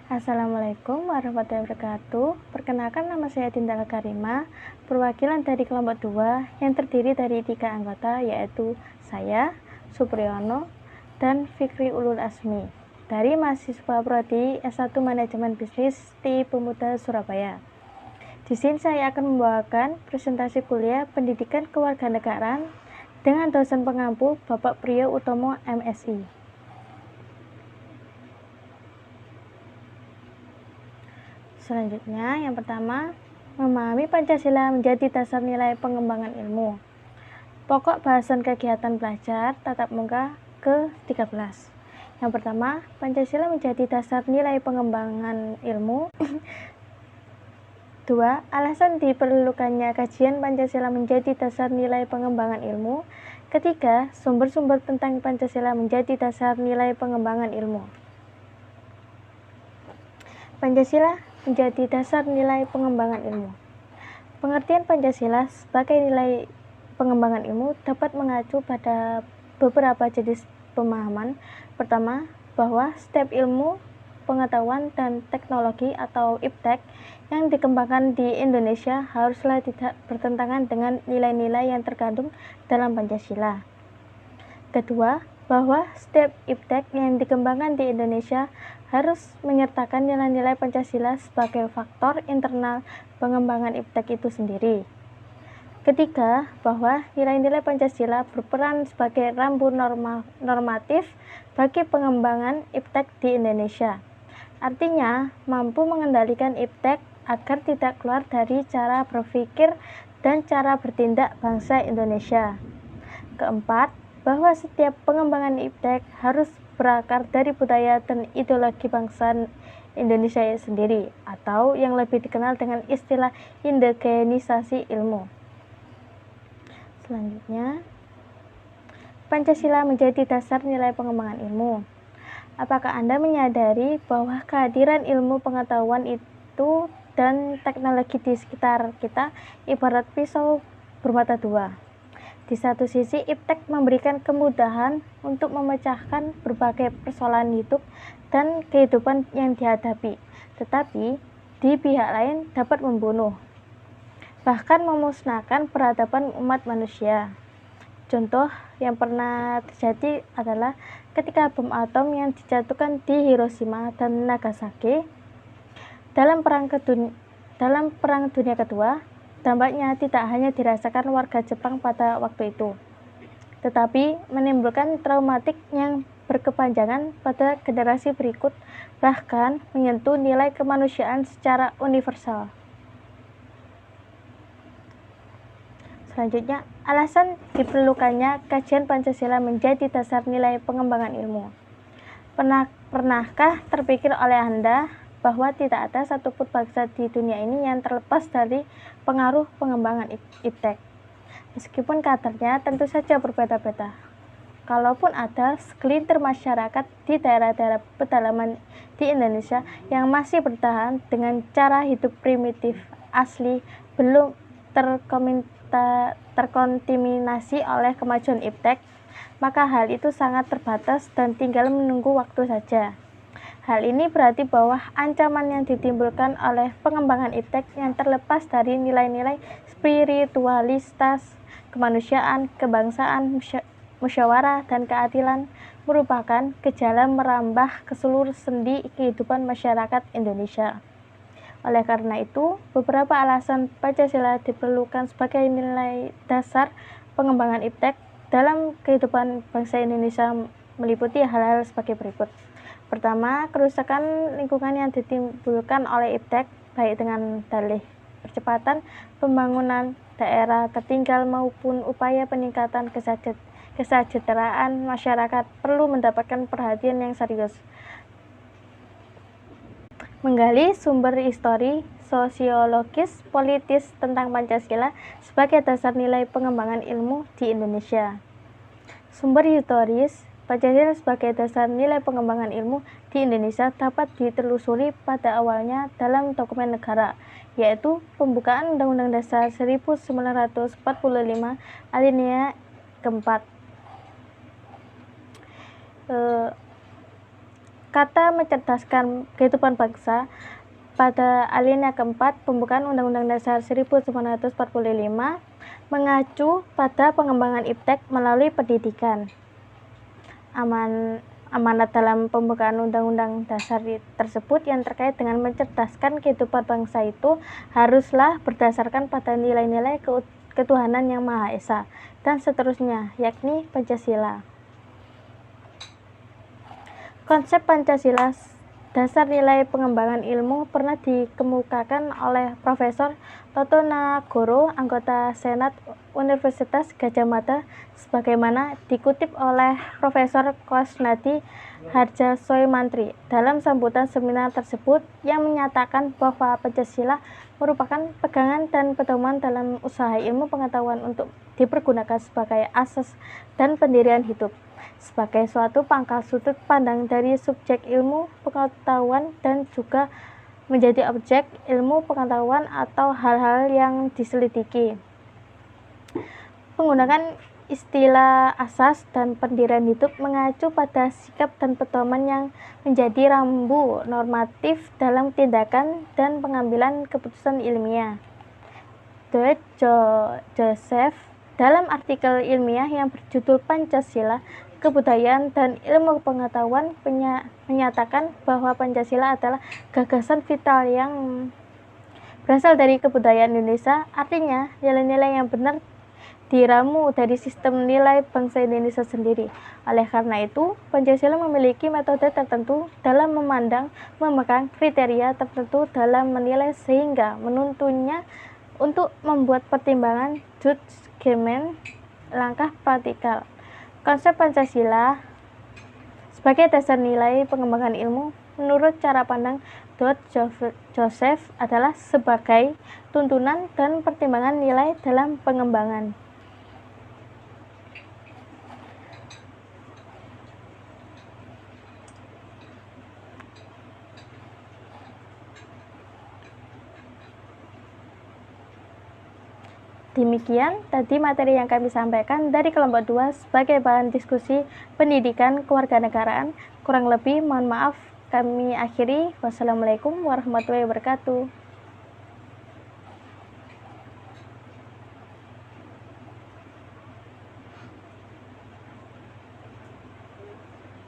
Assalamualaikum warahmatullahi wabarakatuh. Perkenalkan, nama saya Dinda Karima, perwakilan dari kelompok 2 yang terdiri dari 3 anggota, yaitu saya, Supriyono, dan Fikri Ulul Asmi dari mahasiswa Prodi S1 Manajemen Bisnis TI Pemuda Surabaya. Di sini saya akan membawakan presentasi kuliah Pendidikan Kewarganegaraan dengan dosen pengampu Bapak Priyo Utomo MSI. Selanjutnya, yang pertama, memahami Pancasila menjadi dasar nilai pengembangan ilmu. Pokok bahasan kegiatan belajar tatap muka ke-13. Yang pertama, Pancasila menjadi dasar nilai pengembangan ilmu. 2. Alasan diperlukannya kajian Pancasila menjadi dasar nilai pengembangan ilmu. Ketiga, sumber-sumber tentang Pancasila menjadi dasar nilai pengembangan ilmu. Pancasila menjadi dasar nilai pengembangan ilmu. Pengertian Pancasila sebagai nilai pengembangan ilmu dapat mengacu pada beberapa jenis pemahaman. Pertama, bahwa setiap ilmu, pengetahuan, dan teknologi atau iptek yang dikembangkan di Indonesia haruslah tidak bertentangan dengan nilai-nilai yang terkandung dalam Pancasila. Kedua, bahwa setiap iptek yang dikembangkan di Indonesia harus menyertakan nilai-nilai Pancasila sebagai faktor internal pengembangan iptek itu sendiri. Ketiga, bahwa nilai-nilai Pancasila berperan sebagai rambu normatif bagi pengembangan iptek di Indonesia. Artinya, mampu mengendalikan iptek agar tidak keluar dari cara berpikir dan cara bertindak bangsa Indonesia. Keempat, bahwa setiap pengembangan iptek harus berakar dari budaya dan ideologi bangsa Indonesia sendiri, atau yang lebih dikenal dengan istilah indigenisasi ilmu. Selanjutnya, Pancasila menjadi dasar nilai pengembangan ilmu. Apakah Anda menyadari bahwa kehadiran ilmu pengetahuan itu dan teknologi di sekitar kita ibarat pisau bermata dua? Di satu sisi, iptek memberikan kemudahan untuk memecahkan berbagai persoalan hidup dan kehidupan yang dihadapi, tetapi di pihak lain dapat membunuh, bahkan memusnahkan peradaban umat manusia. Contoh yang pernah terjadi adalah ketika bom atom yang dijatuhkan di Hiroshima dan Nagasaki dalam Perang Dunia Kedua. Dampaknya tidak hanya dirasakan warga Jepang pada waktu itu, tetapi menimbulkan traumatik yang berkepanjangan pada generasi berikut, bahkan menyentuh nilai kemanusiaan secara universal. Selanjutnya, alasan diperlukannya kajian Pancasila menjadi dasar nilai pengembangan ilmu. Pernahkah terpikir oleh Anda bahwa tidak ada satupun bangsa di dunia ini yang terlepas dari pengaruh pengembangan iptek? Meskipun kadarnya tentu saja berbeda-beda. Kalaupun ada segelintir masyarakat di daerah-daerah pedalaman di Indonesia yang masih bertahan dengan cara hidup primitif asli, belum terkontaminasi oleh kemajuan iptek, maka hal itu sangat terbatas dan tinggal menunggu waktu saja. Hal ini berarti bahwa ancaman yang ditimbulkan oleh pengembangan iptek yang terlepas dari nilai-nilai spiritualitas, kemanusiaan, kebangsaan, musyawarah, dan keadilan merupakan gejala merambah ke seluruh sendi kehidupan masyarakat Indonesia. Oleh karena itu, beberapa alasan Pancasila diperlukan sebagai nilai dasar pengembangan iptek dalam kehidupan bangsa Indonesia meliputi hal-hal sebagai berikut. Pertama, kerusakan lingkungan yang ditimbulkan oleh iptek, baik dengan dalih percepatan pembangunan daerah tertinggal maupun upaya peningkatan kesejahteraan masyarakat, perlu mendapatkan perhatian yang serius. Menggali sumber histori, sosiologis, politis tentang Pancasila sebagai dasar nilai pengembangan ilmu di Indonesia. Sumber historis Pancasila sebagai dasar nilai pengembangan ilmu di Indonesia dapat ditelusuri pada awalnya dalam dokumen negara, yaitu Pembukaan Undang-Undang Dasar 1945 alinea keempat. kata mencerdaskan kehidupan bangsa pada alinea keempat pembukaan Undang-Undang Dasar 1945 mengacu pada pengembangan iptek melalui pendidikan. Amanat dalam pembukaan Undang-Undang Dasar tersebut yang terkait dengan mencerdaskan kehidupan bangsa itu haruslah berdasarkan pada nilai-nilai ketuhanan yang Maha Esa dan seterusnya, yakni Pancasila. Konsep Pancasila dasar nilai pengembangan ilmu pernah dikemukakan oleh Profesor Toto Nagoro, anggota Senat Universitas Gadjah Mada, sebagaimana dikutip oleh Profesor Kosnadi Harjasoemantri dalam sambutan seminar tersebut, yang menyatakan bahwa Pancasila merupakan pegangan dan pedoman dalam usaha ilmu pengetahuan untuk dipergunakan sebagai asas dan pendirian hidup, sebagai suatu pangkal sudut pandang dari subjek ilmu pengetahuan dan juga menjadi objek ilmu pengetahuan atau hal-hal yang diselidiki. Penggunaan istilah asas dan pendirian hidup mengacu pada sikap dan pedoman yang menjadi rambu normatif dalam tindakan dan pengambilan keputusan ilmiah. Dwight Joseph dalam artikel ilmiah yang berjudul Pancasila, Kebudayaan dan Ilmu Pengetahuan menyatakan bahwa Pancasila adalah gagasan vital yang berasal dari kebudayaan Indonesia, artinya nilai-nilai yang benar diramu dari sistem nilai bangsa Indonesia sendiri. Oleh karena itu, Pancasila memiliki metode tertentu dalam memandang, memegang kriteria tertentu dalam menilai sehingga menuntunnya untuk membuat pertimbangan judgement langkah praktikal. Konsep Pancasila sebagai dasar nilai pengembangan ilmu menurut cara pandang Dwight Joseph adalah sebagai tuntunan dan pertimbangan nilai dalam pengembangan. Demikian tadi materi yang kami sampaikan dari kelompok 2 sebagai bahan diskusi pendidikan kewarganegaraan. Kurang lebih mohon maaf, kami akhiri. Wassalamualaikum warahmatullahi wabarakatuh.